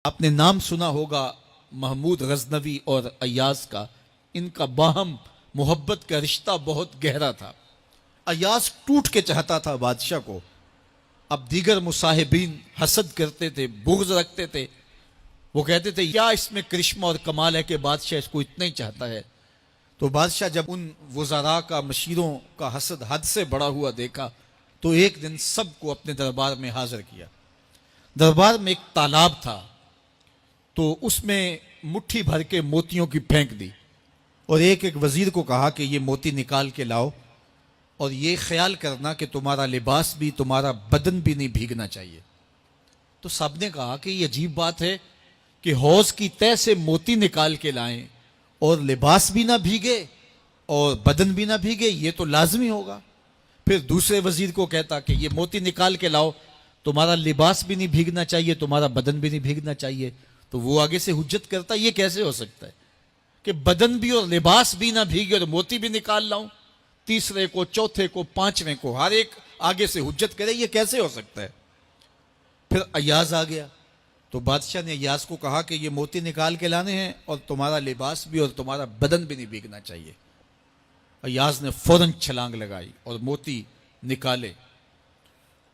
آپ نے نام سنا ہوگا محمود غزنوی اور ایاز کا. ان کا باہم محبت کا رشتہ بہت گہرا تھا. ایاز ٹوٹ کے چاہتا تھا بادشاہ کو. اب دیگر مصاحبین حسد کرتے تھے، بغض رکھتے تھے. وہ کہتے تھے کیا اس میں کرشمہ اور کمال ہے کہ بادشاہ اس کو اتنا ہی چاہتا ہے. تو بادشاہ جب ان وزراء کا، مشیروں کا حسد حد سے بڑا ہوا دیکھا تو ایک دن سب کو اپنے دربار میں حاضر کیا. دربار میں ایک تالاب تھا، تو اس میں مٹھی بھر کے موتیوں کی پھینک دی اور ایک ایک وزیر کو کہا کہ یہ موتی نکال کے لاؤ، اور یہ خیال کرنا کہ تمہارا لباس بھی، تمہارا بدن بھی نہیں بھیگنا چاہیے. تو سب نے کہا کہ یہ عجیب بات ہے کہ حوض کی تہ سے موتی نکال کے لائیں اور لباس بھی نہ بھیگے اور بدن بھی نہ بھیگے، یہ تو لازمی ہوگا. پھر دوسرے وزیر کو کہتا کہ یہ موتی نکال کے لاؤ، تمہارا لباس بھی نہیں بھیگنا چاہیے، تمہارا بدن بھی نہیں بھیگنا چاہیے. تو وہ آگے سے حجت کرتا یہ کیسے ہو سکتا ہے کہ بدن بھی اور لباس بھی نہ بھیگے اور موتی بھی نکال لاؤں. تیسرے کو، چوتھے کو، پانچویں کو، ہر ایک آگے سے حجت کرے یہ کیسے ہو سکتا ہے. پھر ایاز آ گیا تو بادشاہ نے ایاز کو کہا کہ یہ موتی نکال کے لانے ہیں اور تمہارا لباس بھی اور تمہارا بدن بھی نہیں بھیگنا چاہیے. ایاز نے فوراً چھلانگ لگائی اور موتی نکالے.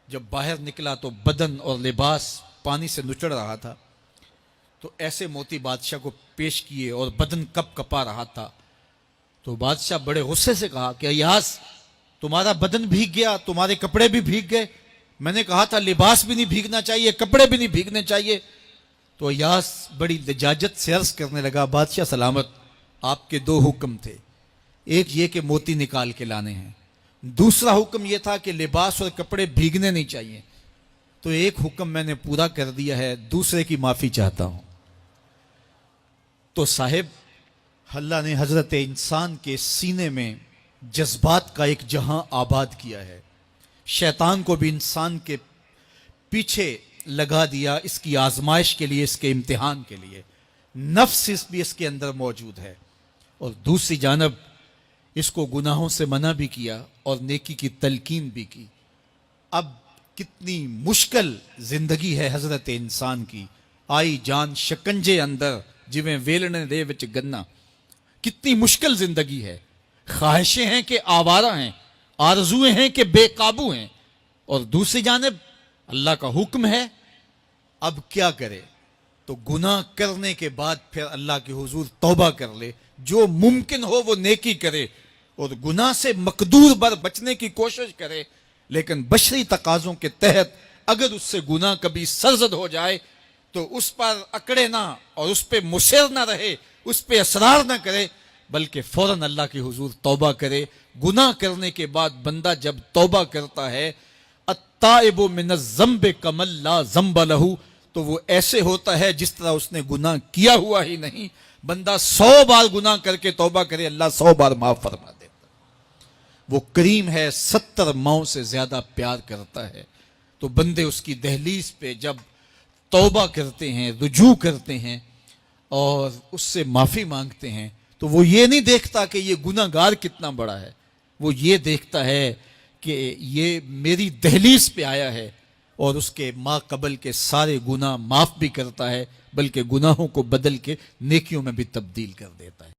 جب باہر نکلا تو بدن اور لباس پانی سے نچڑ رہا تھا. تو ایسے موتی بادشاہ کو پیش کیے اور بدن کپ کپا رہا تھا. تو بادشاہ بڑے غصے سے کہا کہ ایاز تمہارا بدن بھیگ گیا، تمہارے کپڑے بھی بھیگ گئے. میں نے کہا تھا لباس بھی نہیں بھیگنا چاہیے، کپڑے بھی نہیں بھیگنے چاہیے. تو ایاز بڑی لجاجت سے عرض کرنے لگا بادشاہ سلامت، آپ کے دو حکم تھے. ایک یہ کہ موتی نکال کے لانے ہیں، دوسرا حکم یہ تھا کہ لباس اور کپڑے بھیگنے نہیں چاہیے. تو ایک حکم میں نے پورا کر دیا ہے، دوسرے کی معافی چاہتا ہوں. تو صاحب اللہ نے حضرت انسان کے سینے میں جذبات کا ایک جہاں آباد کیا ہے. شیطان کو بھی انسان کے پیچھے لگا دیا اس کی آزمائش کے لیے، اس کے امتحان کے لیے. نفس بھی اس کے اندر موجود ہے، اور دوسری جانب اس کو گناہوں سے منع بھی کیا اور نیکی کی تلقین بھی کی. اب کتنی مشکل زندگی ہے حضرت انسان کی. آئی جان شکنجے اندر جویں ویلنے دے وچ گنا. کتنی مشکل زندگی ہے. خواہشیں ہیں کہ آوارہ ہیں، آرزویں ہیں کہ بے قابو ہیں، اور دوسری جانب اللہ کا حکم ہے. اب کیا کرے؟ تو گناہ کرنے کے بعد پھر اللہ کے حضور توبہ کر لے، جو ممکن ہو وہ نیکی کرے اور گناہ سے مقدور بر بچنے کی کوشش کرے. لیکن بشری تقاضوں کے تحت اگر اس سے گناہ کبھی سرزد ہو جائے تو اس پر اکڑے نہ اور اس پہ مصر نہ رہے، اس پہ اصرار نہ کرے، بلکہ فوراً اللہ کے حضور توبہ کرے. گناہ کرنے کے بعد بندہ جب توبہ کرتا ہے، التائب من الذنب کمن لا ذنب لہ، تو وہ ایسے ہوتا ہے جس طرح اس نے گناہ کیا ہوا ہی نہیں. بندہ 100 بار گناہ کر کے توبہ کرے، اللہ 100 بار معاف فرما دیتا. وہ کریم ہے، 70 ماؤں سے زیادہ پیار کرتا ہے. تو بندے اس کی دہلیز پہ جب توبہ کرتے ہیں، رجوع کرتے ہیں اور اس سے معافی مانگتے ہیں، تو وہ یہ نہیں دیکھتا کہ یہ گناہ گار کتنا بڑا ہے. وہ یہ دیکھتا ہے کہ یہ میری دہلیز پہ آیا ہے اور اس کے ما قبل کے سارے گناہ معاف بھی کرتا ہے، بلکہ گناہوں کو بدل کے نیکیوں میں بھی تبدیل کر دیتا ہے.